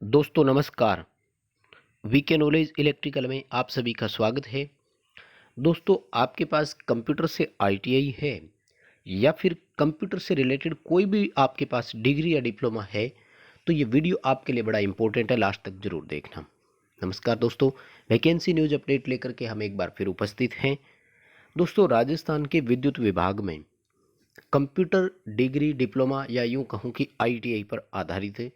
दोस्तों नमस्कार। VK knowledge electrical में आप सभी का स्वागत है। दोस्तों आपके पास कंप्यूटर से आईटीआई है या फिर कंप्यूटर से रिलेटेड कोई भी आपके पास डिग्री या डिप्लोमा है तो ये वीडियो आपके लिए बड़ा इंपॉर्टेंट है, लास्ट तक जरूर देखना। नमस्कार दोस्तों, वैकेंसी न्यूज अपडेट लेकर के हम एक बार फिर उपस्थित हैं। दोस्तों राजस्थान के विद्युत विभाग में कंप्यूटर डिग्री डिप्लोमा या यूं कहूँ कि आईटीआई पर आधारित है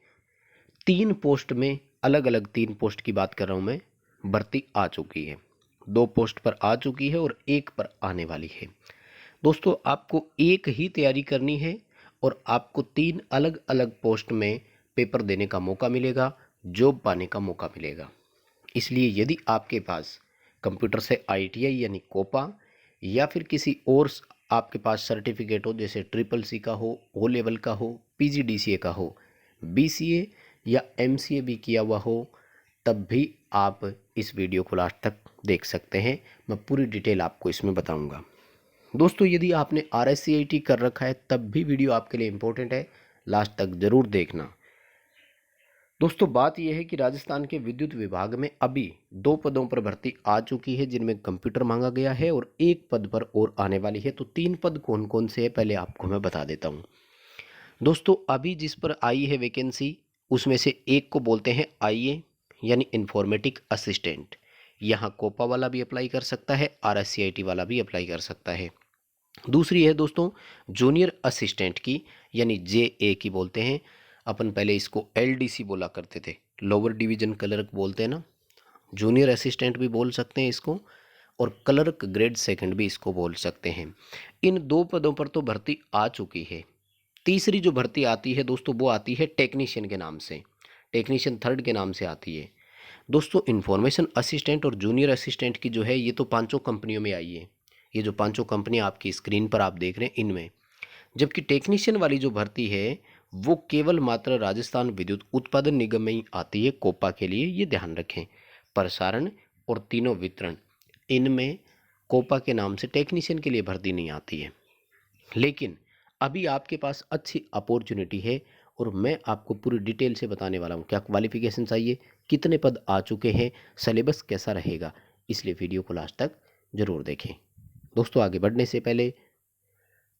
3 पोस्ट में, अलग अलग 3 पोस्ट की बात कर रहा हूं मैं, भर्ती आ चुकी है। 2 पोस्ट पर आ चुकी है और 1 पर आने वाली है। दोस्तों आपको एक ही तैयारी करनी है और आपको 3 अलग अलग पोस्ट में पेपर देने का मौका मिलेगा, जॉब पाने का मौका मिलेगा। इसलिए यदि आपके पास कंप्यूटर से आईटीआई यानी कोपा या फिर किसी और आपके पास सर्टिफिकेट हो, जैसे ट्रिपल सी का हो, ओ लेवल का हो, पीजीडीसीए का हो, बीसीए या एमसीए भी किया हुआ हो, तब भी आप इस वीडियो को लास्ट तक देख सकते हैं। मैं पूरी डिटेल आपको इसमें बताऊंगा। दोस्तों यदि आपने आरएससीआईटी कर रखा है तब भी वीडियो आपके लिए इंपॉर्टेंट है, लास्ट तक जरूर देखना। दोस्तों बात यह है कि राजस्थान के विद्युत विभाग में अभी 2 पदों पर भर्ती आ चुकी है जिनमें कंप्यूटर मांगा गया है और 1 पद पर और आने वाली है। तो 3 पद कौन कौन से है पहले आपको मैं बता देता हूँ। दोस्तों अभी जिस पर आई है वैकेंसी उसमें से एक को बोलते हैं आईए यानी इंफॉर्मेटिक असिस्टेंट। यहाँ कोपा वाला भी अप्लाई कर सकता है, आरएससीआईटी वाला भी अप्लाई कर सकता है। दूसरी है दोस्तों जूनियर असिस्टेंट की, यानी जे की बोलते हैं अपन, पहले इसको एलडीसी बोला करते थे, लोअर डिवीजन क्लर्क बोलते हैं ना। जूनियर असिस्टेंट भी बोल सकते हैं इसको और क्लर्क ग्रेड सेकंड भी इसको बोल सकते हैं। इन 2 पदों पर तो भर्ती आ चुकी है। तीसरी जो भर्ती आती है दोस्तों वो आती है टेक्नीशियन के नाम से, टेक्नीशियन थर्ड के नाम से आती है। दोस्तों इंफॉर्मेशन असिस्टेंट और जूनियर असिस्टेंट की जो है ये तो 5 कंपनियों में आई है, ये जो 5 कंपनियां आपकी स्क्रीन पर आप देख रहे हैं इनमें। जबकि टेक्नीशियन वाली जो भर्ती है वो केवल मात्र राजस्थान विद्युत उत्पादन निगम में ही आती है, कोपा के लिए ये ध्यान रखें। प्रसारण और तीनों वितरण, इनमें कोपा के नाम से टेक्नीशियन के लिए भर्ती नहीं आती है। लेकिन अभी आपके पास अच्छी अपॉर्चुनिटी है और मैं आपको पूरी डिटेल से बताने वाला हूँ क्या क्वालिफिकेशन चाहिए, कितने पद आ चुके हैं, सिलेबस कैसा रहेगा। इसलिए वीडियो को लास्ट तक जरूर देखें। दोस्तों आगे बढ़ने से पहले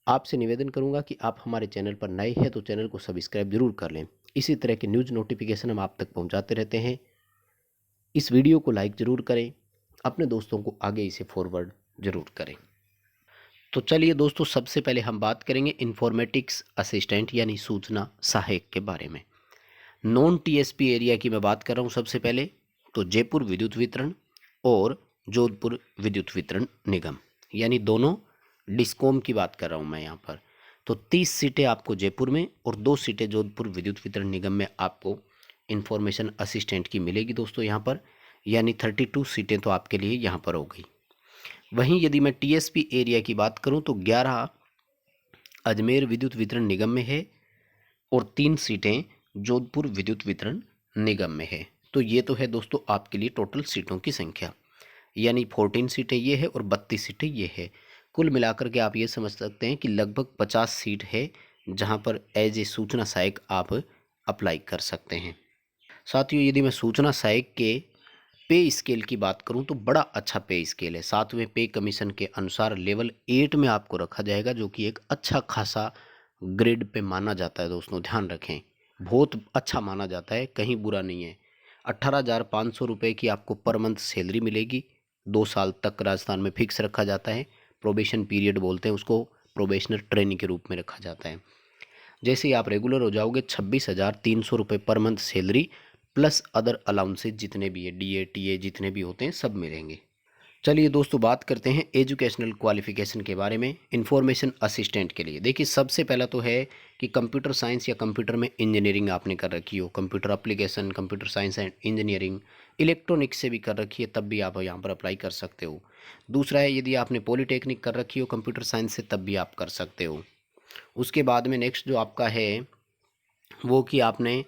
आपसे निवेदन करूंगा कि आप हमारे चैनल पर नए हैं तो चैनल को सब्सक्राइब जरूर कर लें। इसी तरह के न्यूज़ नोटिफिकेशन हम आप तक पहुंचाते रहते हैं। इस वीडियो को लाइक ज़रूर करें, अपने दोस्तों को आगे इसे फॉरवर्ड ज़रूर करें। तो चलिए दोस्तों सबसे पहले हम बात करेंगे इन्फॉर्मेटिक्स असिस्टेंट यानी सूचना सहायक के बारे में। नॉन टीएसपी एरिया की मैं बात कर रहा हूँ। सबसे पहले तो जयपुर विद्युत वितरण और जोधपुर विद्युत वितरण निगम, यानी दोनों डिस्कॉम की बात कर रहा हूँ मैं यहाँ पर। तो 30 सीटें आपको जयपुर में और 2 सीटें जोधपुर विद्युत वितरण निगम में आपको इंफॉर्मेशन असिस्टेंट की मिलेगी दोस्तों यहाँ पर, यानी 32 सीटें तो आपके लिए यहाँ पर हो गई। वहीं यदि मैं टीएसपी एरिया की बात करूं तो 11 अजमेर विद्युत वितरण निगम में है और 3 सीटें जोधपुर विद्युत वितरण निगम में है। तो ये तो है दोस्तों आपके लिए टोटल सीटों की संख्या, यानी 14 सीटें ये है और 32 सीटें ये है। कुल मिलाकर के आप ये समझ सकते हैं कि लगभग 50 सीट है जहां पर एज ए सूचना सहायक आप अप्लाई कर सकते हैं। साथियों यदि मैं सूचना सहायक के पे स्केल की बात करूं तो बड़ा अच्छा पे स्केल है। 7वें पे कमीशन के अनुसार लेवल 8 में आपको रखा जाएगा, जो कि एक अच्छा खासा ग्रेड पे माना जाता है। दोस्तों ध्यान रखें, बहुत अच्छा माना जाता है, कहीं बुरा नहीं है। 18,500 रुपये की आपको पर मंथ सैलरी मिलेगी। 2 साल तक राजस्थान में फिक्स रखा जाता है, प्रोबेशन पीरियड बोलते हैं उसको, प्रोबेशनर ट्रेनिंग के रूप में रखा जाता है। जैसे ही आप रेगुलर हो जाओगे 26,300 रुपये per month salary plus other allowances जितने भी है, डीए टीए जितने भी होते हैं सब मिलेंगे। चलिए दोस्तों बात करते हैं एजुकेशनल क्वालिफिकेशन के बारे में इंफॉर्मेशन असिस्टेंट के लिए। देखिए सबसे पहला तो है कि कंप्यूटर साइंस या कंप्यूटर में इंजीनियरिंग आपने कर रखी हो, computer application, computer science and engineering, electronics से भी कर रखी है तब भी आप यहाँ पर अप्लाई कर सकते हो। दूसरा है यदि आपने पॉलीटेक्निक कर रखी हो कंप्यूटर साइंस से तब भी आप कर सकते हो। उसके बाद में नेक्स्ट जो आपका है वो कि आपने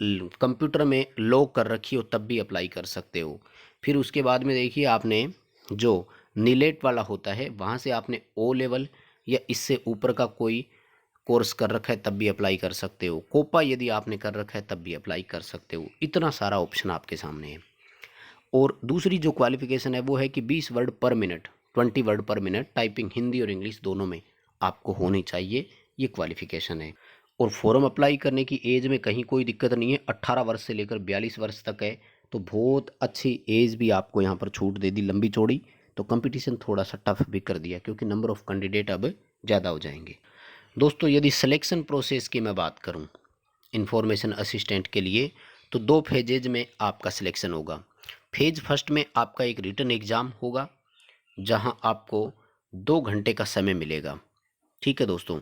कंप्यूटर में लॉ कर रखी हो तब भी अप्लाई कर सकते हो। फिर उसके बाद में देखिए आपने जो नीलेट वाला होता है वहाँ से आपने ओ लेवल या इससे ऊपर का कोई कोर्स कर रखा है तब भी अप्लाई कर सकते हो, कोपा यदि आपने कर रखा है तब भी अप्लाई कर सकते हो। इतना सारा ऑप्शन आपके सामने है। और दूसरी जो क्वालिफिकेशन है वो है कि 20 वर्ड पर मिनट, 20 वर्ड पर मिनट टाइपिंग हिंदी और इंग्लिश दोनों में आपको होनी चाहिए, ये क्वालिफिकेशन है। और फॉर्म अप्लाई करने की एज में कहीं कोई दिक्कत नहीं है, 18 वर्ष से लेकर 42 वर्ष तक है, तो बहुत अच्छी एज भी आपको यहाँ पर छूट दे दी लंबी चौड़ी। तो कंपटीशन थोड़ा सा टफ भी कर दिया क्योंकि नंबर ऑफ़ कैंडिडेट अब ज़्यादा हो जाएंगे। दोस्तों यदि सिलेक्शन प्रोसेस की मैं बात करूं इंफॉर्मेशन असिस्टेंट के लिए, तो 2 फेजेज में आपका सिलेक्शन होगा। फेज फर्स्ट में आपका एक रिटन एग्ज़ाम होगा जहां आपको 2 घंटे का समय मिलेगा, ठीक है दोस्तों।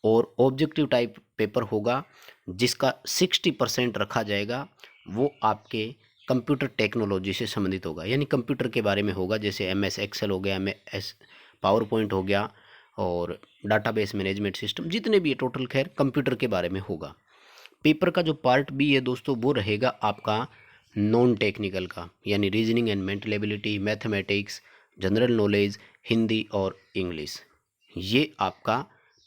और ऑब्जेक्टिव टाइप पेपर होगा जिसका 60% रखा जाएगा, वो आपके कंप्यूटर टेक्नोलॉजी से संबंधित होगा, यानी कंप्यूटर के बारे में होगा, जैसे MS एक्सेल हो गया, MS पावर पॉइंट हो गया और डाटाबेस मैनेजमेंट सिस्टम, जितने भी है टोटल खैर कंप्यूटर के बारे में होगा। पेपर का जो पार्ट बी है दोस्तों वो रहेगा आपका नॉन टेक्निकल का, यानी reasoning and mental ability, mathematics, general knowledge, Hindi और इंग्लिश। ये आपका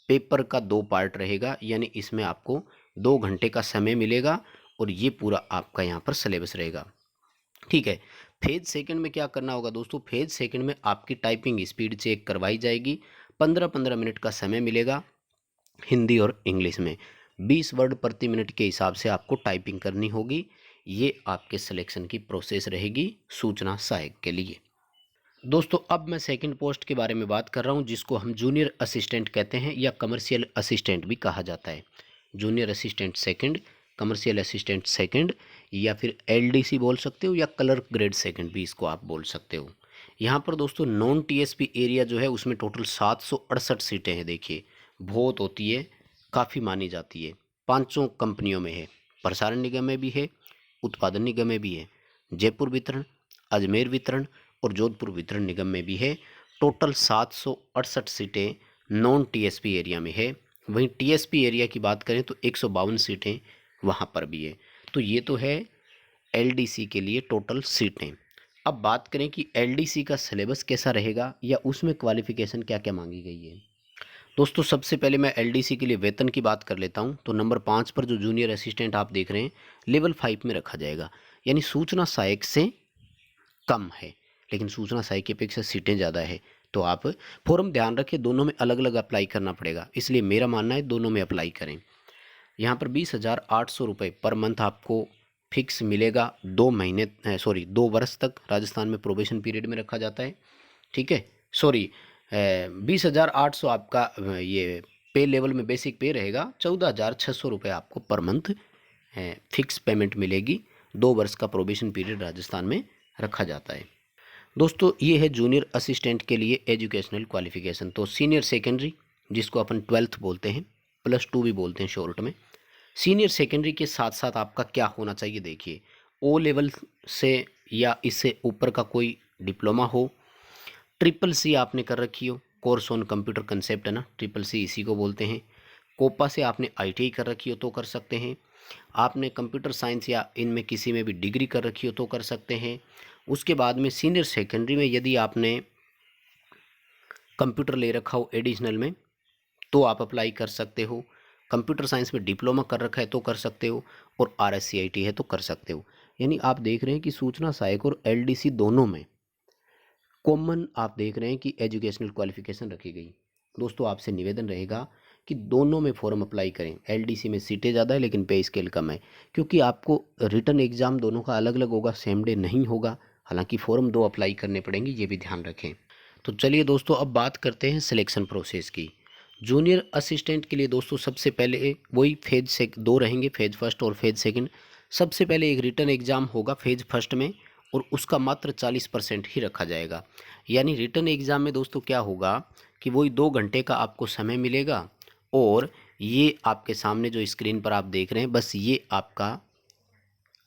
पेपर का 2 पार्ट रहेगा, यानी इसमें आपको 2 घंटे का समय मिलेगा और ये पूरा आपका यहाँ पर सिलेबस रहेगा, ठीक है। फेज सेकंड में क्या करना होगा दोस्तों, फेज सेकंड में आपकी टाइपिंग स्पीड चेक करवाई जाएगी, 15-15 मिनट का समय मिलेगा हिंदी और इंग्लिश में, 20 वर्ड प्रति मिनट के हिसाब से आपको टाइपिंग करनी होगी। ये आपके सिलेक्शन की प्रोसेस रहेगी सूचना सहायक के लिए। दोस्तों अब मैं सेकंड पोस्ट के बारे में बात कर रहा हूँ जिसको हम जूनियर असिस्टेंट कहते हैं या कमर्शियल असिस्टेंट भी कहा जाता है। Junior assistant second, commercial assistant second, या फिर LDC बोल सकते हो या क्लर्क ग्रेड सेकंड भी इसको आप बोल सकते हो। यहाँ पर दोस्तों नॉन TSP एरिया जो है उसमें टोटल 768 सीटें हैं। देखिए बहुत होती है, काफ़ी मानी जाती है। 5 कंपनियों में है, प्रसारण निगम में भी है, उत्पादन निगम में भी है, जयपुर वितरण, अजमेर वितरण और जोधपुर वितरण निगम में भी है। टोटल 768 सीटें नॉन TSP एरिया में है। वहीं TSP एरिया की बात करें तो 152 सीटें वहाँ पर भी है। तो ये तो है LDC के लिए टोटल सीटें। अब बात करें कि LDC का सिलेबस कैसा रहेगा या उसमें क्वालिफिकेशन क्या क्या मांगी गई है। दोस्तों सबसे पहले मैं LDC के लिए वेतन की बात कर लेता हूं। तो नंबर 5 पर जो जूनियर असिस्टेंट आप देख रहे हैं लेवल 5 में रखा जाएगा, यानी सूचना सहायक से कम है, लेकिन सूचना सहायक की अपेक्षा सीटें ज़्यादा है। तो आप फॉर्म ध्यान रखें, दोनों में अलग अलग अप्लाई करना पड़ेगा, इसलिए मेरा मानना है दोनों में अप्लाई करें। यहाँ पर 20,800 रुपये पर मंथ आपको फिक्स मिलेगा, 2 वर्ष तक राजस्थान में प्रोबेशन पीरियड में रखा जाता है, ठीक है। सॉरी 20,800 आपका ये पे लेवल में बेसिक पे रहेगा, 14,600 रुपये आपको पर मंथ फिक्स पेमेंट मिलेगी। 2 वर्ष का प्रोबेशन पीरियड राजस्थान में रखा जाता है। दोस्तों ये है जूनियर असिस्टेंट के लिए एजुकेशनल क्वालिफिकेशन। तो सीनियर सेकेंडरी जिसको अपन 12th बोलते हैं, +2 भी बोलते हैं शॉर्ट में। सीनियर सेकेंडरी के साथ साथ आपका क्या होना चाहिए, देखिए O लेवल से या इससे ऊपर का कोई डिप्लोमा हो, CCC आपने कर रखी हो, कोर्स ऑन कंप्यूटर कंसेप्ट है ना, CCC इसी को बोलते हैं। कोपा से आपने ITI कर रखी हो तो कर सकते हैं, आपने कंप्यूटर साइंस या इनमें किसी में भी डिग्री कर रखी हो तो कर सकते हैं। उसके बाद में सीनियर सेकेंडरी में यदि आपने कंप्यूटर ले रखा हो एडिशनल में तो आप अप्लाई कर सकते हो, कंप्यूटर साइंस में डिप्लोमा कर रखा है तो कर सकते हो, और RSCIT है तो कर सकते हो। यानी आप देख रहे हैं कि सूचना सहायक और LDC दोनों में कॉमन आप देख रहे हैं कि एजुकेशनल क्वालिफिकेशन रखी गई। दोस्तों आपसे निवेदन रहेगा कि दोनों में फॉर्म अप्लाई करें। LDC में सीटें ज़्यादा है लेकिन पे स्केल कम है, क्योंकि आपको रिटन एग्ज़ाम दोनों का अलग अलग होगा, सेम डे नहीं होगा। हालांकि फॉर्म 2 अप्लाई करने पड़ेंगे, ये भी ध्यान रखें। तो चलिए दोस्तों अब बात करते हैं सिलेक्शन प्रोसेस की। जूनियर असिस्टेंट के लिए दोस्तों सबसे पहले वही फेज 2 रहेंगे, फेज फर्स्ट और फेज सेकंड। सबसे पहले एक रिटन एग्ज़ाम होगा फेज फर्स्ट में और उसका मात्र 40% ही रखा जाएगा। यानी रिटन एग्ज़ाम में दोस्तों क्या होगा कि वही 2 घंटे का आपको समय मिलेगा और ये आपके सामने जो स्क्रीन पर आप देख रहे हैं बस ये आपका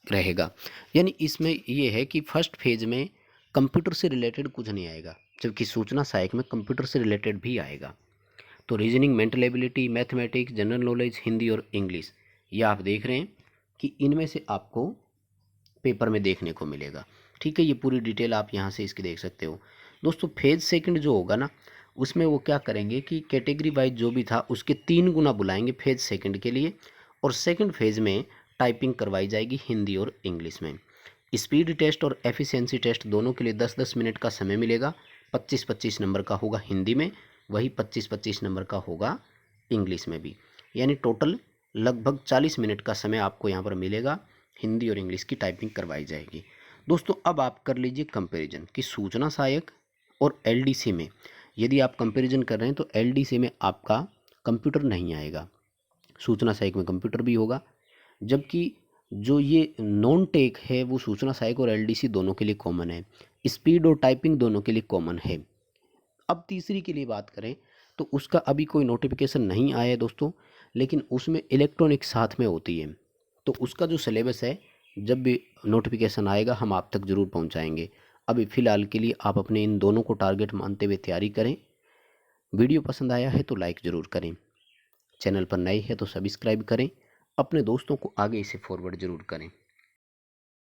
रहेगा। यानी इसमें ये है कि फर्स्ट फेज में कंप्यूटर से रिलेटेड कुछ नहीं आएगा, जबकि सूचना सहायक में कंप्यूटर से रिलेटेड भी आएगा। तो reasoning, mental ability, mathematics, general knowledge, Hindi और इंग्लिश, ये आप देख रहे हैं कि इनमें से आपको पेपर में देखने को मिलेगा, ठीक है। ये पूरी डिटेल आप यहाँ से इसकी देख सकते हो। दोस्तों फेज सेकंड जो होगा ना उसमें वो क्या करेंगे कि कैटेगरी वाइज जो भी था उसके 3 गुना बुलाएंगे फेज़ सेकंड के लिए, और सेकंड फेज़ में टाइपिंग करवाई जाएगी हिंदी और इंग्लिश में। स्पीड टेस्ट और एफिशिएंसी टेस्ट दोनों के लिए 10-10 मिनट का समय मिलेगा। 25-25 नंबर का होगा हिंदी में, वही 25-25 नंबर का होगा इंग्लिश में भी, यानी टोटल लगभग 40 मिनट का समय आपको यहाँ पर मिलेगा। हिंदी और इंग्लिश की टाइपिंग करवाई जाएगी। दोस्तों अब आप कर लीजिए कंपैरिजन कि सूचना सहायक और एलडीसी में यदि आप कंपैरिजन कर रहे हैं तो एलडीसी में आपका कंप्यूटर नहीं आएगा, सूचना सहायक में कंप्यूटर भी होगा। जबकि जो ये नॉन टेक है वो सूचना सहायक और एलडीसी दोनों के लिए कॉमन है, स्पीड और टाइपिंग दोनों के लिए कॉमन है। अब तीसरी के लिए बात करें तो उसका अभी कोई नोटिफिकेशन नहीं आया है दोस्तों, लेकिन उसमें इलेक्ट्रॉनिक साथ में होती है, तो उसका जो सिलेबस है जब भी नोटिफिकेशन आएगा हम आप तक ज़रूर पहुंचाएंगे। अभी फ़िलहाल के लिए आप अपने इन दोनों को टारगेट मानते हुए तैयारी करें। वीडियो पसंद आया है तो लाइक ज़रूर करें, चैनल पर नए हैं तो सब्सक्राइब करें, अपने दोस्तों को आगे इसे फॉरवर्ड ज़रूर करें।